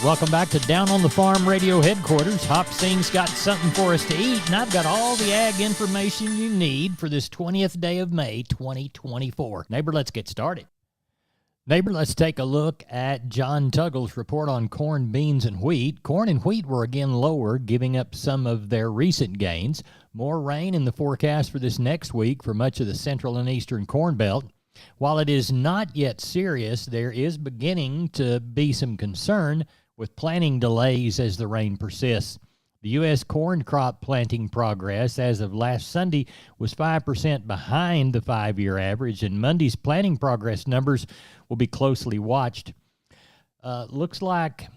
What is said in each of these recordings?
Welcome back to Down on the Farm Radio headquarters. Hop Sing's got something for us to eat, and I've got all the ag information you need for this 20th day of May, 2024. Neighbor, let's get started. Neighbor, let's take a look at John Tuggle's report on corn, beans, and wheat. Corn and wheat were again lower, giving up some of their recent gains. More rain in the forecast for this next week for much of the central and eastern Corn Belt. While it is not yet serious, there is beginning to be some concern with planting delays as the rain persists. The U.S. corn crop planting progress as of last Sunday was 5% behind the 5-year average, and Monday's planting progress numbers will be closely watched. Looks like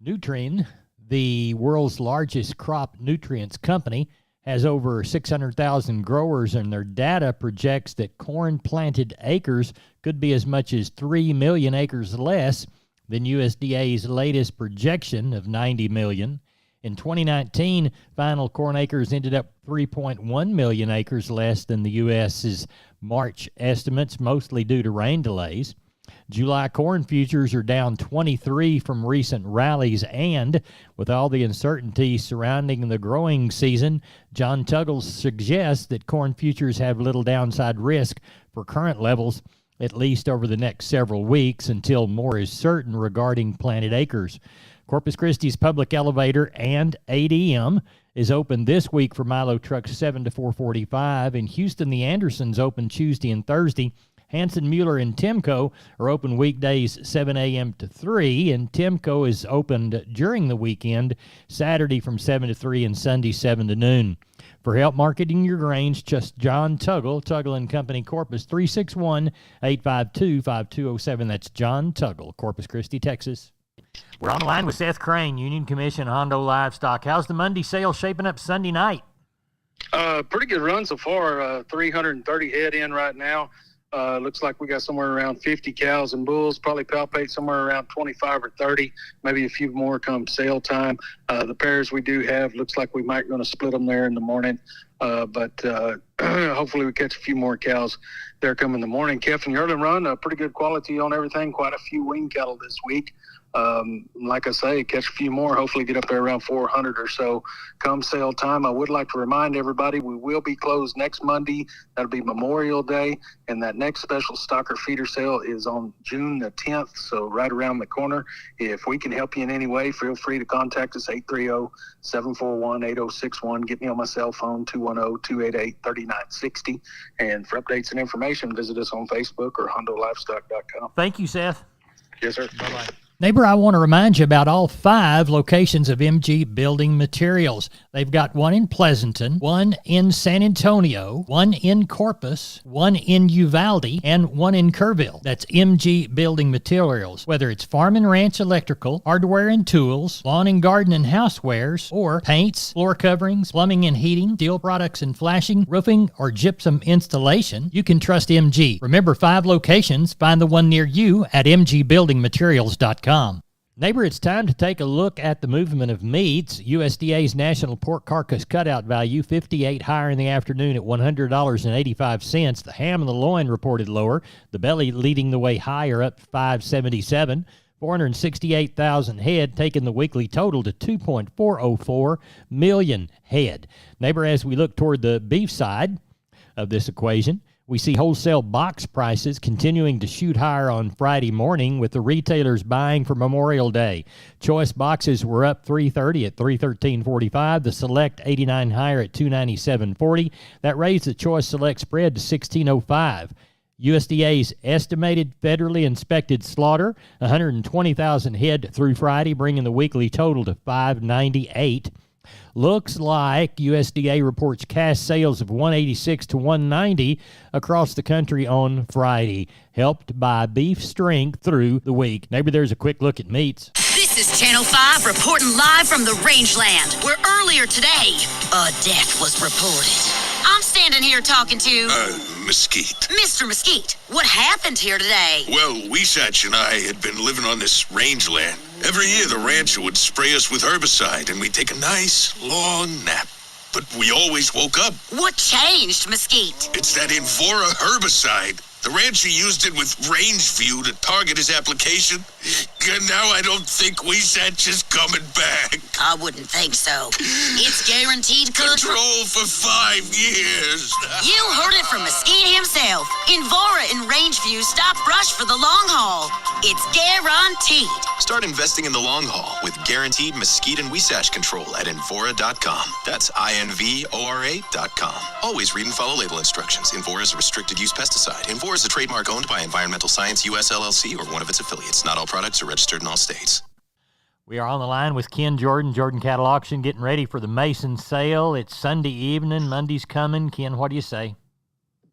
Nutrien, the world's largest crop nutrients company, has over 600,000 growers, and their data projects that corn planted acres could be as much as 3 million acres less than USDA's latest projection of 90 million. In 2019, final corn acres ended up 3.1 million acres less than the U.S.'s March estimates, mostly due to rain delays. July corn futures are down 23 from recent rallies, and with all the uncertainty surrounding the growing season, John Tuggle suggests that corn futures have little downside risk for current levels, at least over the next several weeks, until more is certain regarding planted acres. Corpus Christi's public elevator and ADM is open this week for Milo trucks 7 to 4:45. In Houston, the Andersons open Tuesday and Thursday. Hanson, Mueller, and Timco are open weekdays 7 a.m. to 3, and Timco is opened during the weekend, Saturday from 7 to 3 and Sunday 7 to noon. For help marketing your grains, just John Tuggle, Tuggle & Company, Corpus, 361-852-5207. That's John Tuggle, Corpus Christi, Texas. We're on the line with Seth Crane, Union Commission, Hondo Livestock. How's the Monday sale shaping up Sunday night? Pretty good run so far. 330 head in right now. Looks like we got somewhere around 50 cows and bulls, probably palpate somewhere around 25 or 30, maybe a few more come sale time. The pairs we do have, looks like we might going to split them there in the morning, but hopefully we catch a few more cows there come in the morning. Calf and yearling run, pretty good quality on everything, quite a few wean cattle this week. Like I say, catch a few more, hopefully get up there around 400 or so come sale time. I would like to remind everybody we will be closed next Monday. That'll be Memorial Day, and that next special stocker feeder sale is on June the 10th, so right around the corner. If we can help you in any way, feel free to contact us, 830-741-8061. Get me on my cell phone, 210-288-3960. And for updates and information, visit us on Facebook or HondoLivestock.com. Thank you, Seth. Yes, sir. Bye-bye. Neighbor, I want to remind you about all 5 locations of MG Building Materials. They've got one in Pleasanton, one in San Antonio, one in Corpus, one in Uvalde, and one in Kerrville. That's MG Building Materials. Whether it's farm and ranch electrical, hardware and tools, lawn and garden and housewares, or paints, floor coverings, plumbing and heating, steel products and flashing, roofing, or gypsum installation, you can trust MG. Remember, 5 locations. Find the one near you at mgbuildingmaterials.com. Neighbor, it's time to take a look at the movement of meats. USDA's national pork carcass cutout value, 58 higher in the afternoon at $100.85. The ham and the loin reported lower. The belly leading the way higher, up 577. 468,000 head, taking the weekly total to 2.404 million head. Neighbor, as we look toward the beef side of this equation, we see wholesale box prices continuing to shoot higher on Friday morning, with the retailers buying for Memorial Day. Choice boxes were up $3.30 at $313.45. The Select 89 higher at $297.40. That raised the Choice Select spread to $16.05. USDA's estimated federally inspected slaughter, 120,000 head through Friday, bringing the weekly total to 598. Looks like USDA reports cash sales of 186 to 190 across the country on Friday, helped by beef strength through the week. Maybe there's a quick look at meats. This is Channel 5 reporting live from the rangeland, where earlier today, a death was reported. I'm standing here talking to... Mesquite. Mr. Mesquite, what happened here today? Well, Weesatch and I had been living on this rangeland. Every year, the rancher would spray us with herbicide, and we'd take a nice, long nap. But we always woke up. What changed, Mesquite? It's that Invora herbicide. The rancher used it with Rangeview to target his application. And now I don't think Weisach is coming back. I wouldn't think so. It's guaranteed Control for 5 years. You heard it from Mesquite himself. Envora and Rangeview stop brush for the long haul. It's guaranteed. Start investing in the long haul with guaranteed Mesquite and Weisach control at Envora.com. That's INVORA.com. Always read and follow label instructions. Envora is a restricted use pesticide. Envora is a trademark owned by Environmental Science US LLC or one of its affiliates. Not all products are registered in all states. We are on the line with Ken Jordan, Jordan Cattle Auction, getting ready for the Mason sale. It's Sunday evening. Monday's coming. Ken, what do you say?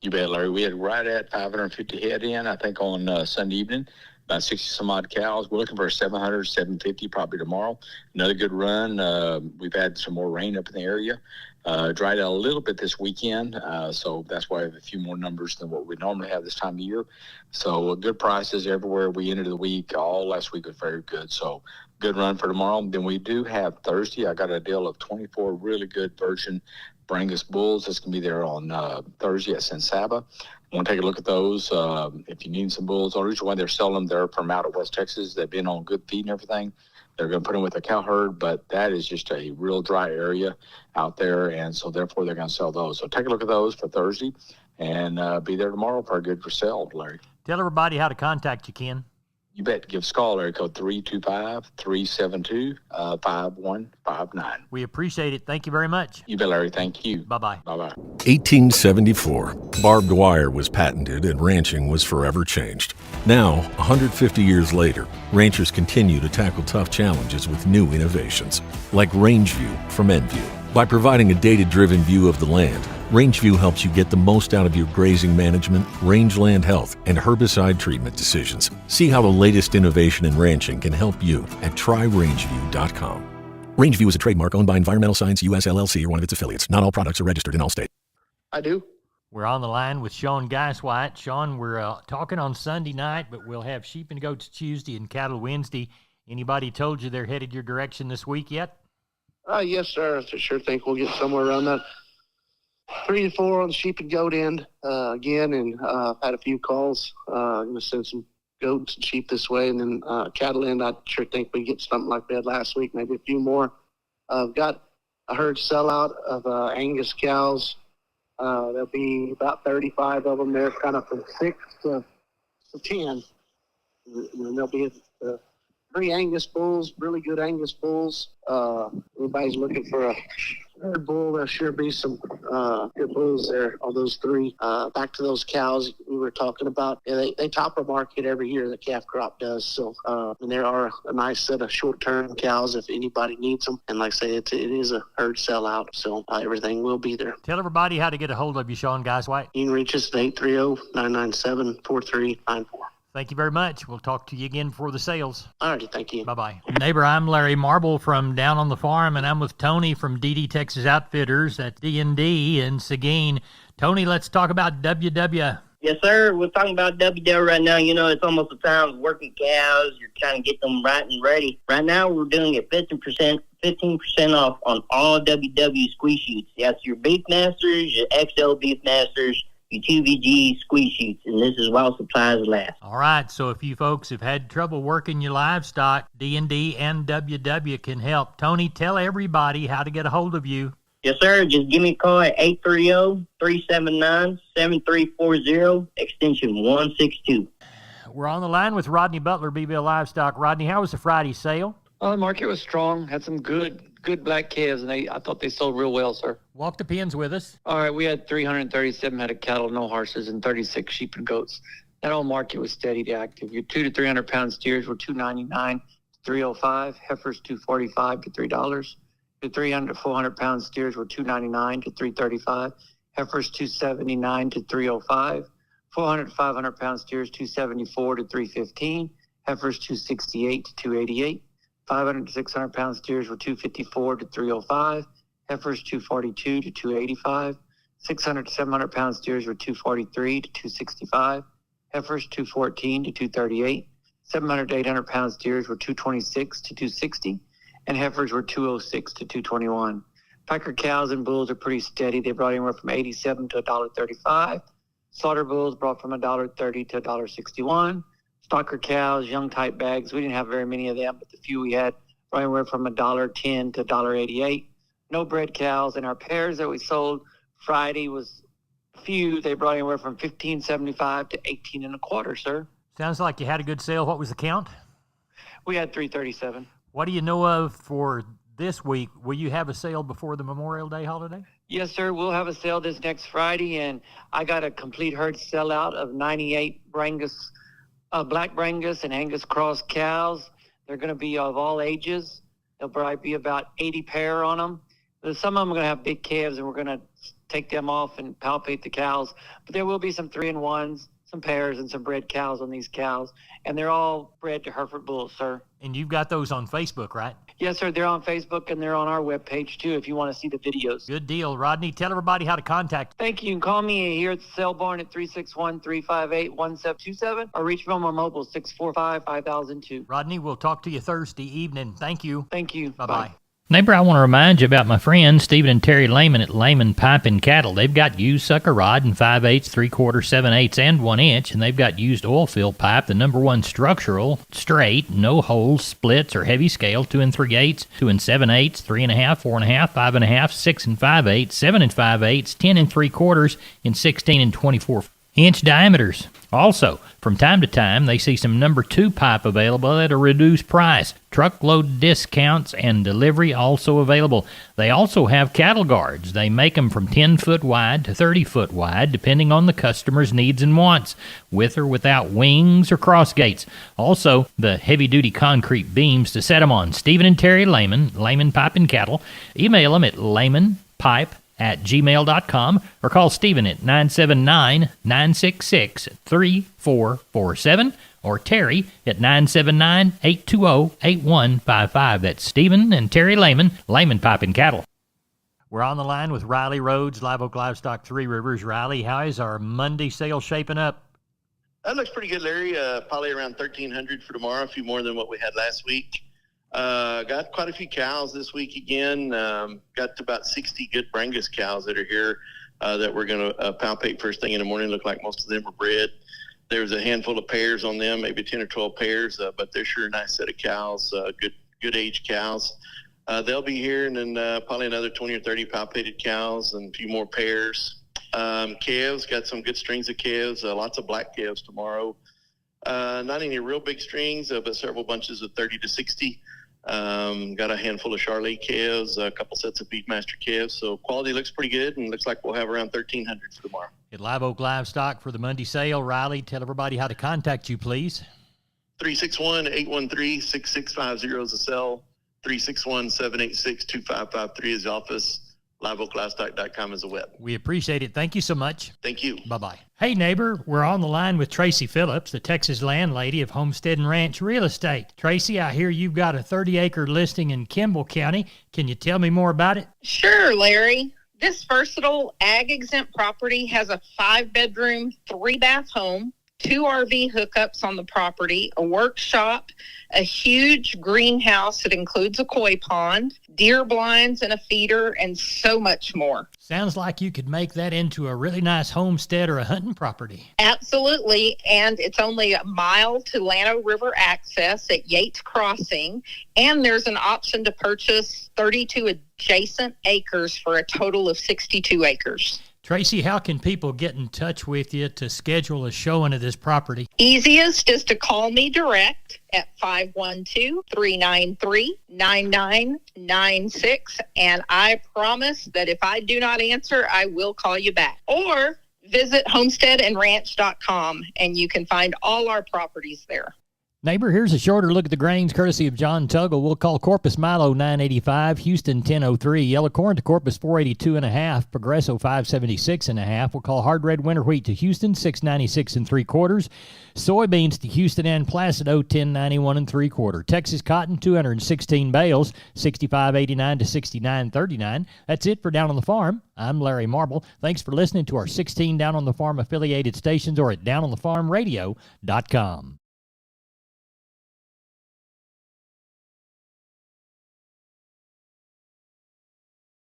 You bet, Larry. We had right at 550 head in, I think, on Sunday evening. About 60 some odd cows. We're looking for 700, 750 probably tomorrow. Another good run. We've had some more rain up in the area. Dried out a little bit this weekend, so that's why I have a few more numbers than what we normally have this time of year. So good prices everywhere. We ended the week. All last week was very good. So good run for tomorrow. Then we do have Thursday. I got a deal of 24 really good virgin Brangus bulls. That's going to be there on Thursday at San Saba. I want to take a look at those. If you need some bulls, the reason why they're selling them, they're from out of West Texas. They've been on good feed and everything. They're going to put them with a cow herd, but that is just a real dry area out there, and so therefore they're going to sell those. So take a look at those for Thursday, and be there tomorrow for a good for sale, Larry. Tell everybody how to contact you, Ken. You bet. Give Skull area code 325-372-5159. We appreciate it. Thank you very much. You bet, Larry. Thank you. Bye-bye. Bye-bye. 1874. Barbed wire was patented and ranching was forever changed. Now, 150 years later, ranchers continue to tackle tough challenges with new innovations, like Rangeview from Enview. By providing a data-driven view of the land, Rangeview helps you get the most out of your grazing management, rangeland health, and herbicide treatment decisions. See how the latest innovation in ranching can help you at tryrangeview.com. Rangeview is a trademark owned by Environmental Science US LLC or one of its affiliates. Not all products are registered in all states. I do. We're on the line with Sean Geiswhite. Sean, we're talking on Sunday night, but we'll have sheep and goats Tuesday and cattle Wednesday. Anybody told you they're headed your direction this week yet? Yes, sir. I sure think we'll get somewhere around that 3 to 4 on the sheep and goat end again, and I've had a few calls. I'm going to send some goats and sheep this way, and then cattle end, I sure think we get something like that last week, maybe a few more. I've got a herd sellout of Angus cows. There'll be about 35 of them there, kind of from 6 to 10. And then there'll be 3 Angus bulls, really good Angus bulls. Everybody's looking for a herd bull. There'll sure be some good bulls there on those 3. Back to those cows we were talking about. Yeah, they top our market every year, the calf crop does. So, and there are a nice set of short-term cows if anybody needs them. And like I say, it is a herd sellout, so everything will be there. Tell everybody how to get a hold of you, Sean Geiswhite. You can reach us at 830-997-4394. Thank you very much. We'll talk to you again before the sales. All righty, thank you. Bye-bye. Neighbor, I'm Larry Marble from Down on the Farm, and I'm with Tony from DD Texas Outfitters at D&D in Seguin. Tony, let's talk about WW. Yes, sir. We're talking about WW right now. You know, it's almost the time of working cows. You're trying to get them right and ready. Right now, we're doing it 15% off on all WW squeeze chutes. That's your Beefmasters, your XL Beefmasters, your 2VG squeeze chutes, and this is while supplies last. All right, so if you folks have had trouble working your livestock, D&D and WW can help. Tony, tell everybody how to get a hold of you. Yes, sir. Just give me a call at 830-379-7340, extension 162. We're on the line with Rodney Butler, BBL Livestock. Rodney, how was the Friday sale? The market was strong. Had some good black calves, and I thought they sold real well, sir. Walk the pens with us. All right, we had 337 head of cattle, no horses, and 36 sheep and goats. That whole market was steady to active. Your 2 to 300 pound steers were $2.99 to $3.05. Heifers $2.45 to $3. Your 300 to 400 pound steers were $2.99 to $3.35. Heifers $2.79 to $3.05. 400 to 500 pound steers $2.74 to $3.15. Heifers $2.68 to $2.88. 500 to 600 pound steers were $2.54 to $3.05. Heifers $2.42 to $2.85. 600 to 700 pound steers were $2.43 to $2.65. Heifers $2.14 to $2.38. 700 to 800 pound steers were $2.26 to $2.60, and heifers were $2.06 to $2.21. Packer cows and bulls are pretty steady. They brought anywhere from $87 to $1.35. Slaughter bulls brought from $1.30 to $1.61. Stocker cows, young type bags. We didn't have very many of them, but the few we had brought anywhere from $1.10 to $1.88. No bred cows. And our pairs that we sold Friday was few. They brought anywhere from $15.75 to $18.25, sir. Sounds like you had a good sale. What was the count? We had 337. What do you know of for this week? Will you have a sale before the Memorial Day holiday? Yes, sir. We'll have a sale this next Friday, and I got a complete herd sellout of 98 Brangus, Black Brangus and Angus Cross cows. They're going to be of all ages. There'll probably be about 80 pair on them. Some of them are going to have big calves, and we're going to take them off and palpate the cows. But there will be some 3-in-1s, some pairs, and some bred cows on these cows. And they're all bred to Hereford bulls, sir. And you've got those on Facebook, right? Yes, sir. They're on Facebook, and they're on our webpage, too, if you want to see the videos. Good deal. Rodney, tell everybody how to contact you. Thank you. You can call me here at the sale barn at 361-358-1727 or reach me on my mobile, 645-5002. Rodney, we'll talk to you Thursday evening. Thank you. Thank you. Bye-bye. Bye. Neighbor, I want to remind you about my friends Stephen and Terry Lehman at Lehman Pipe and Cattle. They've got used sucker rod in 5/8, 3/4, 7/8, and 1 inch, and they've got used oil field pipe, the #1 structural, straight, no holes, splits, or heavy scale, 2 3/8, 2 7/8, 3.5, 4.5, 5.5, 6 5/8, 7 5/8, 10 3/4, and 16 24-inch diameters. Also, from time to time, they see some #2 pipe available at a reduced price. Truckload discounts and delivery also available. They also have cattle guards. They make them from 10-foot wide to 30-foot wide, depending on the customer's needs and wants, with or without wings or cross gates. Also, the heavy-duty concrete beams to set them on. Stephen and Terry Lehman, Lehman Pipe and Cattle. Email them at lehmanpipe@gmail.com or call Stephen at 979-966-3447 or Terry at 979-820-8155. That's Stephen and Terry Lehman, Lehman Pipe and Cattle. We're on the line with Riley Rhodes, Live Oak Livestock, Three Rivers. Riley, how is our Monday sale shaping up? That looks pretty good, Larry. Probably around 1,300 for tomorrow, a few more than what we had last week. Got quite a few cows this week again. Got about 60 good Brangus cows that are here that we're going to palpate first thing in the morning. Look like most of them are bred. There's a handful of pairs on them, maybe 10 or 12 pairs, but they're sure a nice set of cows, good age cows. They'll be here, and then probably another 20 or 30 palpated cows and a few more pairs. Calves, got some good strings of calves, lots of black calves tomorrow. Not any real big strings, but several bunches of 30 to 60. Got a handful of Charolais calves, a couple sets of Beefmaster calves. So quality looks pretty good, and looks like we'll have around 1,300 for tomorrow. At Live Oak Livestock for the Monday sale. Riley, tell everybody how to contact you, please. 361-813-6650 is the cell. 361-786-2553 is the office. LiveOakLivestock.com is the web. We appreciate it. Thank you so much. Thank you. Bye-bye. Hey, neighbor, we're on the line with Tracy Phillips, the Texas landlady of Homestead and Ranch Real Estate. Tracy, I hear you've got a 30-acre listing in Kimball County. Can you tell me more about it? Sure, Larry. This versatile ag-exempt property has a 5-bedroom, 3-bath home, 2 RV hookups on the property, a workshop, a huge greenhouse that includes a koi pond, deer blinds and a feeder, and so much more. Sounds like you could make that into a really nice homestead or a hunting property. Absolutely, and it's only a mile to Llano River access at Yates Crossing, and there's an option to purchase 32 adjacent acres for a total of 62 acres. Tracy, how can people get in touch with you to schedule a showing of this property? Easiest is to call me direct at 512-393-9996, and I promise that if I do not answer, I will call you back. Or visit homesteadandranch.com, and you can find all our properties there. Neighbor, here's a shorter look at the grains courtesy of John Tuggle. We'll call Corpus Milo 985, Houston 1003, Yellow Corn to Corpus 482.5, Progresso 576.5. We'll call Hard Red Winter Wheat to Houston 696 3/4, soybeans to Houston and Placido 1091 3/4. Texas cotton 216 bales 65.89 to 69.39. That's it for Down on the Farm. I'm Larry Marble. Thanks for listening to our 16 Down on the Farm affiliated stations or at downonthefarmradio.com.